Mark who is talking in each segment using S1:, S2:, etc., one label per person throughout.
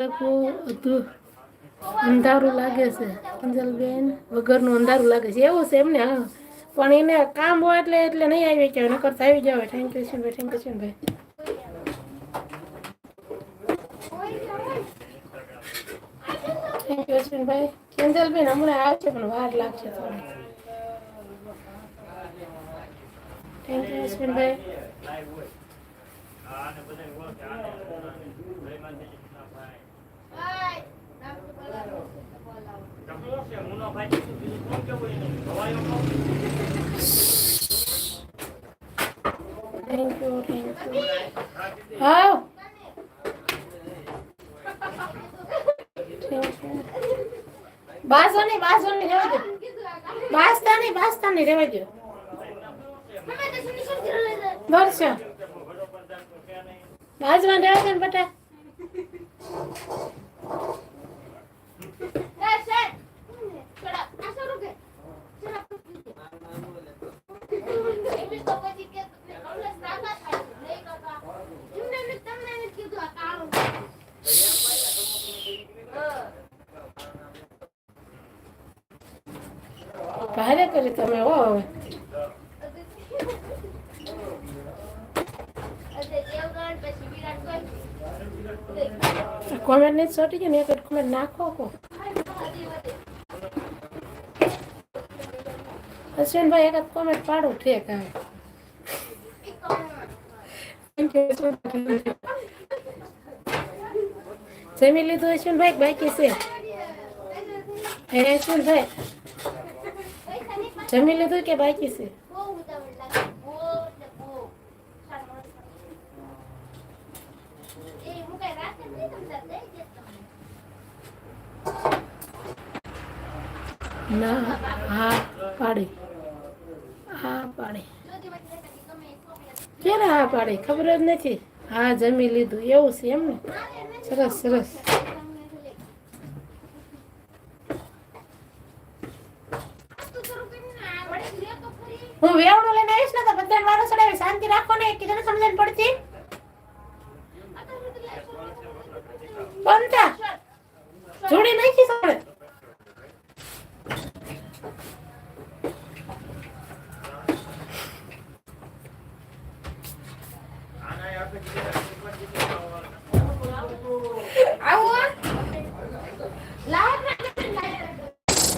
S1: બધું અંધારું લાગે છે અંજલબેન વગરનું અંધારું લાગે છે એવું છે એમને. હા પણ એને કામ હોય એટલે નહીં આવી કે નકર તો આવી જાવ. થેન્ક યુ ભાઈ, થેન્ક યુ ભાઈ. થેન્ક યુ અશ્વિનભાઈ. અંજલબેન હમણાં આવશે પણ વાર લાગશે થોડી. Thank you Ashwinbhai. Thank you, thank you. હા બાસોની રેવા દો. બાસ્તાની રેવા દો. દર્શન બાજવાન રેવા દો ને બેટા. ભારે કરી તમે હો હવે. કોમેન્ટ નહીં ચોટી ગયો ને એક કોમેન્ટ નાખો કો. અશ્વિનભાઈ એક કોમેન્ટ પાડું ઠીક. જમી લીધું અશ્વિનભાઈ બાકી છે? હે અશ્વિનભાઈ જમી લીધું કે બાકી છે? ના હા પાડી. હા પાડી. ક્યારે હા પાડી ખબર જ નથી. હા જમી લીધું એવું છે એમ ને. સરસ સરસ. હું વેવડું લઈને આવીશ ને તો બધાને વારો ચડાવી. શાંતિ રાખો ને કીધું સમજણ પડતી. બનતા જોડી નાખી સાડે.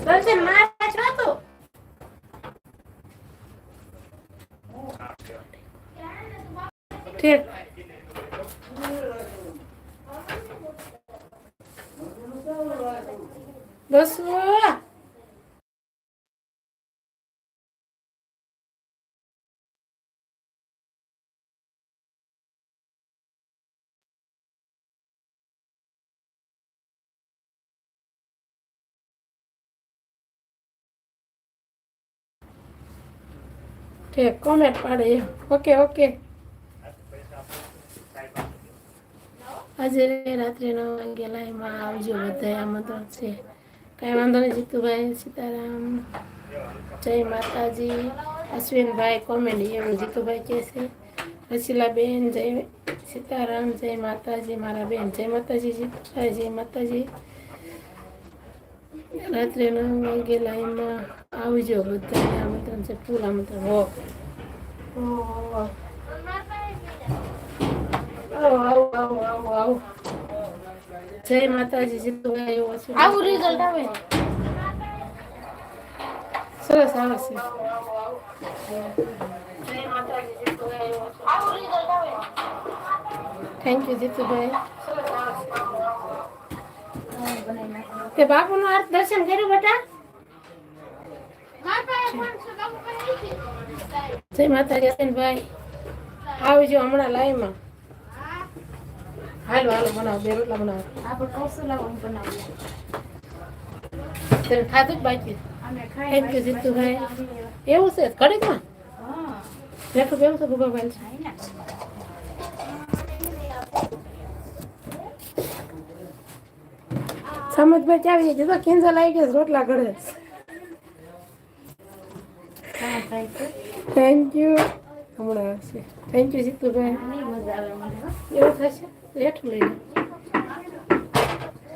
S1: દર્શન મારા છો તો ઠીક. બસ ઠીક. કોમેન્ટ પાડે એમ. Okay okay. આજે રાત્રે 9 વાગે લાઈવમાં આવજો બધા. આમંત્રણ છે. કાંઈ વાંધો નહીં જીતુભાઈ. સીતારામ જય માતાજી. અશ્વિનભાઈ કોમેડી એવું જીતુભાઈ કહે છે. રસીલાબેન જય સીતારામ જય માતાજી. મારા બેન જય માતાજી. જીતુભાઈ જય માતાજી. રાત્રે 9 વાગે લાઈવમાં આવજો બધા. આમંત્રણ છે ફૂલ આમંત્રણ. હો આવો. જય માતાજી જીતુભાઈ. આવું રિઝલ્ટ આવે સરસ આવે છે. જય માતાજી જીતુભાઈ. આવું રિઝલ્ટ આવે. Thank you Jitubhai. તે બાપુનું આર્થ દર્શન કર્યું બેટા? જય માતાજી હસનભાઈ. આવજો હમણાં લાઈવમાં. હાલો હાલો બનાવો. બે રોટલા બનાવો. ખાધું જ બાકી. Thank you Jitubhai. એવું છે ઘડીકમાં બેઠું કેવું છે ભૂભાભાઈ? સમજભાઈ ચાવી જતો કેન્સલ આવી ગયો. રોટલા ઘડે. Thank you. હમણાં આવશે. Thank you Jitubhai. એવું થશે હેઠું લઈને